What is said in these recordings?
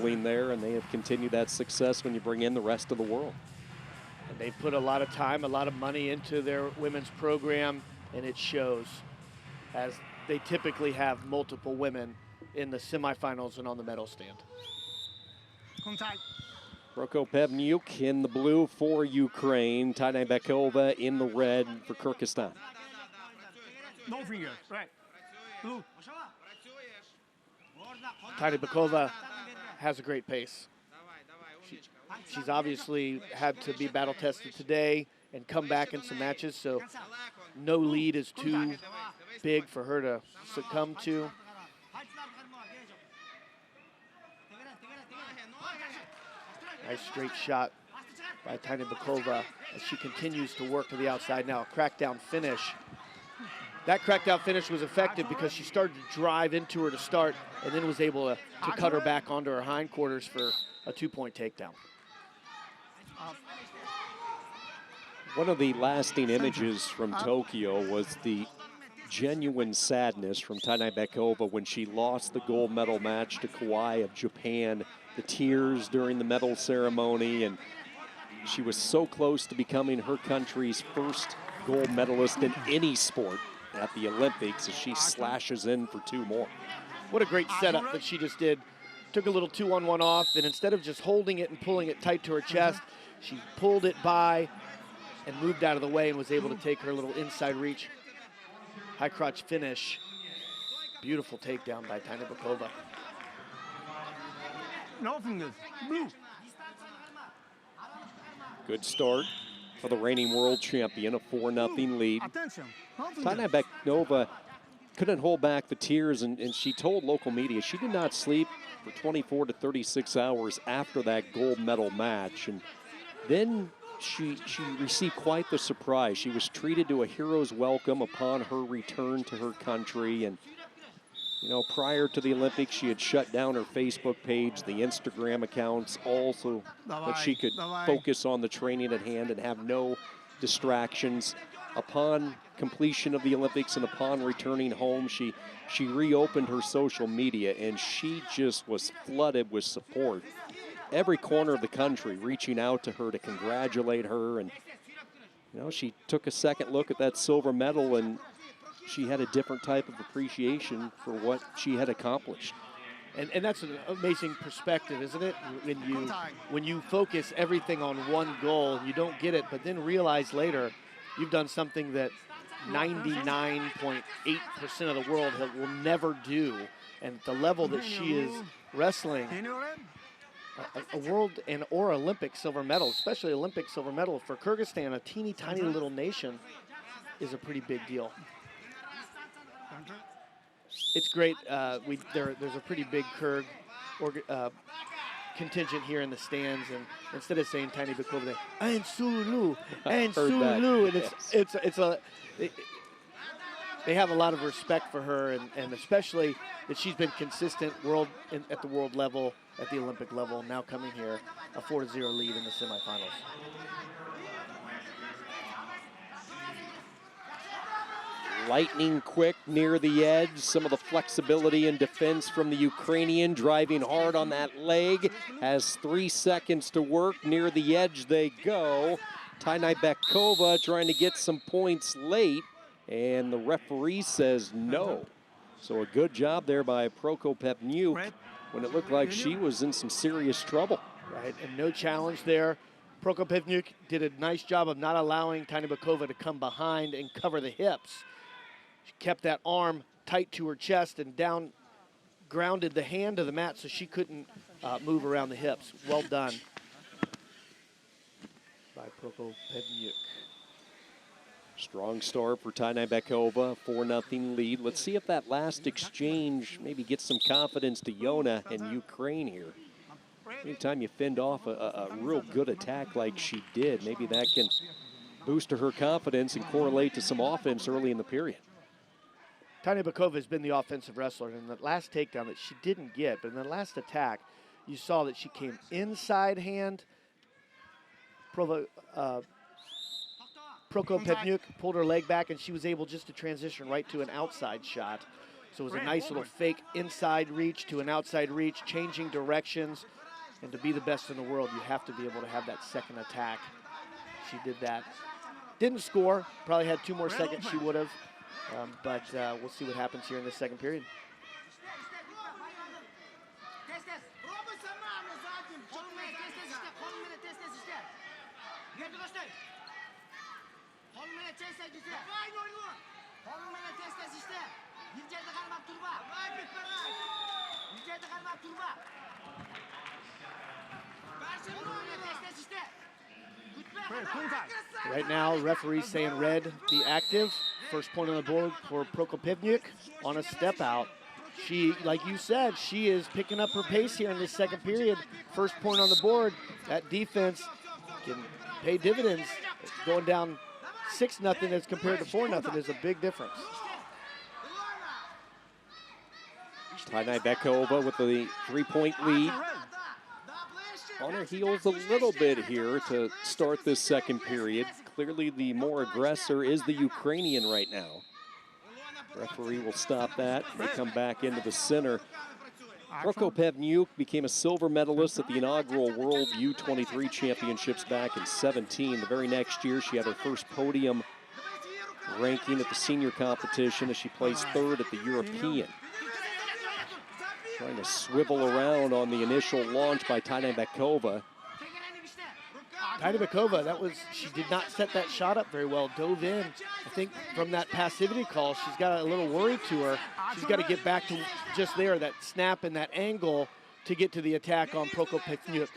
wrestling there, and they have continued that success when you bring in the rest of the world. And they put a lot of time, a lot of money into their women's program, and it shows, as they typically have multiple women in the semifinals and on the medal stand. PROKOPEVNIUK in the blue for Ukraine. Tynybekova in the red for Kyrgyzstan. No fingers, right. Blue. Tynybekova has a great pace. She's obviously had to be battle tested today and come back in some matches, so no lead is too big for her to succumb to. Nice straight shot by Tynybekova as she continues to work to the outside now. A crackdown finish. That crackdown finish was effective because she started to drive into her to start and then was able to cut her back onto her hindquarters for a 2-point takedown. One of the lasting images from Tokyo was the genuine sadness from Tynybekova when she lost the gold medal match to Kawai of Japan. The tears during the medal ceremony, and she was so close to becoming her country's first gold medalist in any sport at the Olympics as she slashes in for 2 more. What a great setup that she just did. Took a little 2-on-1 off, and instead of just holding it and pulling it tight to her chest, she pulled it by and moved out of the way and was able to take her little inside reach. High crotch finish. Beautiful takedown by Tynybekova. No fingers. Blue. Good start for the reigning world champion, a 4-0 lead. Attention. Tynybekova couldn't hold back the tears, and she told local media she did not sleep for 24 to 36 hours after that gold medal match. And then she received quite the surprise. She was treated to a hero's welcome upon her return to her country. And you know, prior to the Olympics, she had shut down her Facebook page, the Instagram accounts, also that she could focus on the training at hand and have no distractions. Upon completion of the Olympics and upon returning home, she reopened her social media, and she just was flooded with support. Every corner of the country reaching out to her to congratulate her. And you know, she took a second look at that silver medal, and she had a different type of appreciation for what she had accomplished. And that's an amazing perspective, isn't it? When you focus everything on one goal, you don't get it, but then realize later you've done something that 99.8% of the world will never do. And the level that she is wrestling, a world or Olympic silver medal, especially Olympic silver medal for Kyrgyzstan, a teeny tiny little nation, is a pretty big deal. It's great. There's a pretty big Kyrg contingent here in the stands, and instead of saying Tynybekova, they and Sulu, and Sulu, and they have a lot of respect for her, and especially that she's been consistent at the world level, at the Olympic level, now coming here, a 4-0 lead in the semifinals. Lightning quick near the edge. Some of the flexibility and defense from the Ukrainian, driving hard on that leg. Has 3 seconds to work. Near the edge they go. Tynybekova trying to get some points late, and the referee says no. So a good job there by PROKOPEVNIUK when it looked like she was in some serious trouble. Right, and no challenge there. PROKOPEVNIUK did a nice job of not allowing Tynybekova to come behind and cover the hips. She kept that arm tight to her chest and down, grounded the hand to the mat so she couldn't move around the hips. Well done by PROKOPEVNIUK. Strong start for Tynybekova, 4-0 lead. Let's see if that last exchange maybe gets some confidence to Yona and Ukraine here. Anytime you fend off a real good attack like she did, maybe that can boost her confidence and correlate to some offense early in the period. Tynybekova has been the offensive wrestler, and the last takedown that she didn't get, but in the last attack, you saw that she came inside hand. PROKOPEVNIUK pulled her leg back, and she was able just to transition right to an outside shot. So it was a nice little fake inside reach to an outside reach, changing directions. And to be the best in the world, you have to be able to have that second attack. She did that. Didn't score. Probably had 2 more seconds she would have. But we'll see what happens here in the second period. Right now, referee's saying red, be active. First point on the board for PROKOPEVNIUK on a step out. She, like you said, she is picking up her pace here in this second period. First point on the board. That defense can pay dividends. Going down 6-0 as compared to 4-0 is a big difference. Tynybekova with the 3-point lead. On her heels a little bit here to start this second period. Clearly the more aggressor is the Ukrainian right now. Referee will stop that. They come back into the center. PROKOPEVNIUK became a silver medalist at the inaugural World U23 Championships back in 17. The very next year, she had her first podium ranking at the senior competition as she placed 3rd at the European. Trying to swivel around on the initial launch by Tynybekova. Tynybekova, she did not set that shot up very well, dove in. I think from that passivity call, she's got a little worry to her. She's got to get back to just there, that snap and that angle to get to the attack on PROKOPEVNIUK.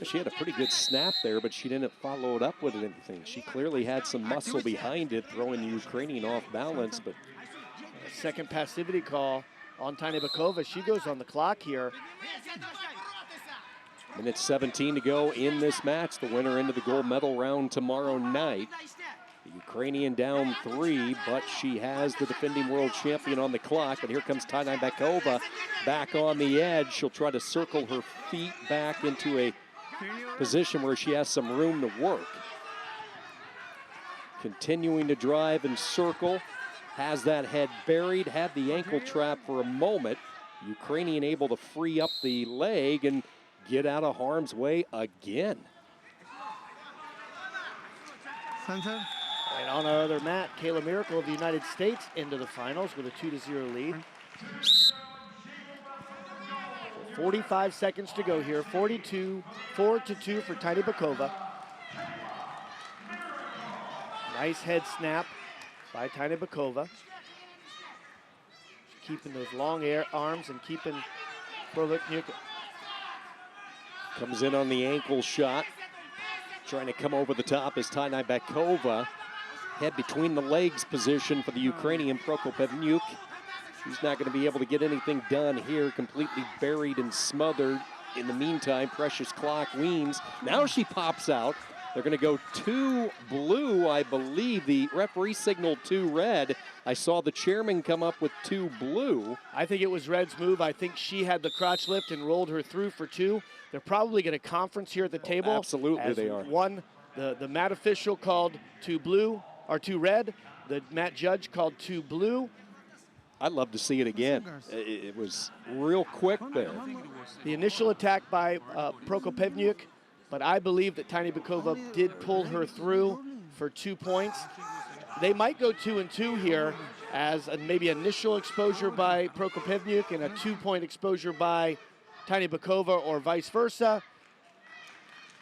She had a pretty good snap there, but she didn't follow it up with anything. She clearly had some muscle behind it, throwing the Ukrainian off balance. But second passivity call on Tynybekova. She goes on the clock here. Minute 17 to go in this match. The winner into the gold medal round tomorrow night. The Ukrainian down 3, but she has the defending world champion on the clock. But here comes Tynybekova back on the edge. She'll try to circle her feet back into a position where she has some room to work. Continuing to drive and circle. Has that head buried, had the ankle trap for a moment. Ukrainian able to free up the leg and get out of harm's way again. And on our other mat, Kayla Miracle of the United States into the finals with a 2-0 lead. 45 seconds to go here. 4-2 for Tynybekova. Nice head snap by Tynybekova. Keeping those long arms and keeping PROKOPEVNIUK. Comes in on the ankle shot. Trying to come over the top is Tynybekova. Head between the legs position for the Ukrainian PROKOPEVNIUK. She's not going to be able to get anything done here. Completely buried and smothered. In the meantime, Precious Clock weans. Now she pops out. They're going to go 2 blue, I believe. The referee signaled 2 red. I saw the chairman come up with 2 blue. I think it was red's move. I think she had the crotch lift and rolled her through for 2. They're probably going to conference here at the table. Absolutely, they are. The mat official called 2 blue, or 2 red. The mat judge called 2 blue. I'd love to see it again. It was real quick there. The initial attack by PROKOPEVNIUK, but I believe that Tynybekova did pull her through for 2 points. They might go 2-2 here as maybe initial exposure by PROKOPEVNIUK and a 2-point exposure by Tynybekova or vice versa.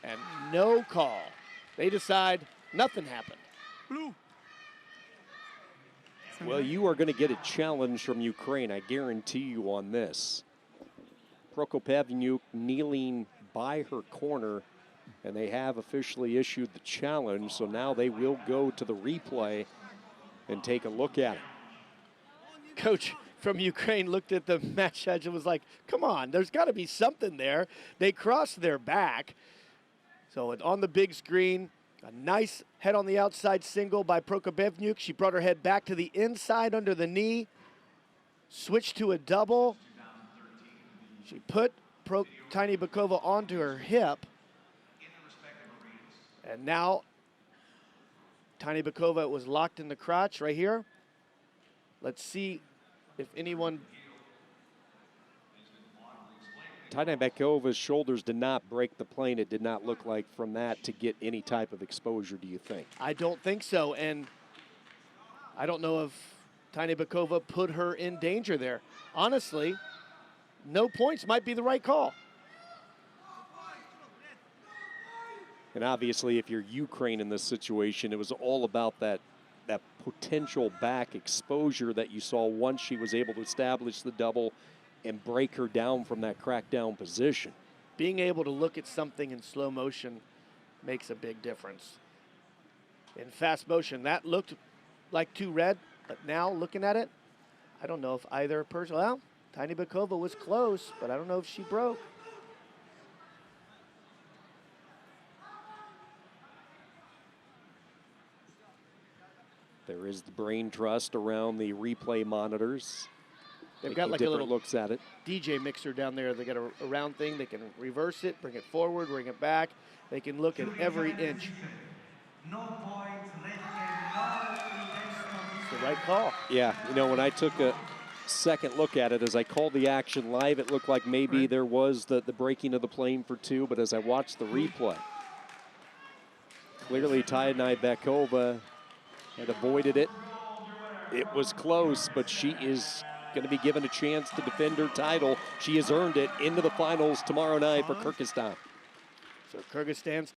And no call. They decide nothing happened. Well, you are going to get a challenge from Ukraine, I guarantee you on this. PROKOPEVNIUK kneeling by her corner, and they have officially issued the challenge, so now they will go to the replay and take a look at it. Coach from Ukraine looked at the match judge and was like, come on, there's got to be something there. They crossed their back. So on the big screen, a nice head on the outside single by PROKOPEVNIUK. She brought her head back to the inside under the knee, switched to a double. She put Tynybekova onto her hip. And now Tynybekova was locked in the crotch right here. Let's see if anyone. Tynybekova's shoulders did not break the plane. It did not look like from that to get any type of exposure, do you think? I don't think so, and I don't know if Tynybekova put her in danger there. Honestly, no points might be the right call. And obviously, if you're Ukraine in this situation, it was all about that potential back exposure that you saw once she was able to establish the double and break her down from that crackdown position. Being able to look at something in slow motion makes a big difference. In fast motion, that looked like 2 red, but now looking at it, I don't know if either person, well, Tynybekova was close, but I don't know if she broke. There is the brain trust around the replay monitors. They've got like a little looks at it. DJ mixer down there. They got a round thing. They can reverse it, bring it forward, bring it back. They can look at every inch. No points, red card, It's the right call. Yeah, you know, when I took a second look at it, as I called the action live, it looked like maybe there was the breaking of the plane for 2, but as I watched the replay, clearly Tynybekova had avoided it. It was close, but she is going to be given a chance to defend her title. She has earned it into the finals tomorrow night for Kyrgyzstan. So Kyrgyzstan's